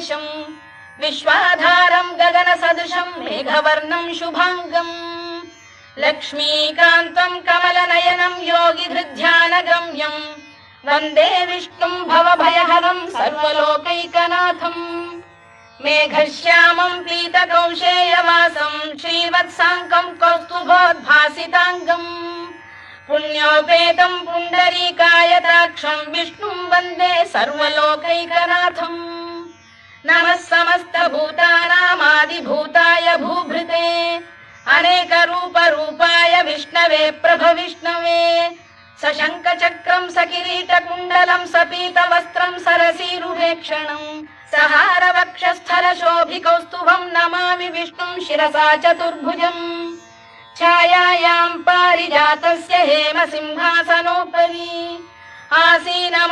ईशम् विश्वाधारम् गगन सदृशम् मेघवर्णम् शुभाङ्गम् लक्ष्मीकान्तम् कमलनयनम् योगिधृध्यानगम्यम् वन्दे विष्णुम् भवभयहरम् सर्वलोकैकनाथम् मेघश्यामम् पीतकौशेयवासम् श्रीवत्साङ्कम् कौस्तुभोद्भासिताङ्गम् पुण्योपेतम् पुण्डरीकायताक्षम् विष्णुम् वन्दे सर्वलोकैकनाथम् नमः समस्तभूतानामादिभूताय भूभृते अनेकरूपरूपाय विष्णवे प्रभविष्णवे सशङ्खचक्रम् सकिरीटकुण्डलम् सपीतवस्त्रम् सरसीरुहेक्षणम् सहारवक्षस्थलशोभिकौस्तुभम् नमामि विष्णुम् शिरसा चतुर्भुजम् छायायाम् पारिजातस्य हेमसिंहासनोपरि आसीनमम्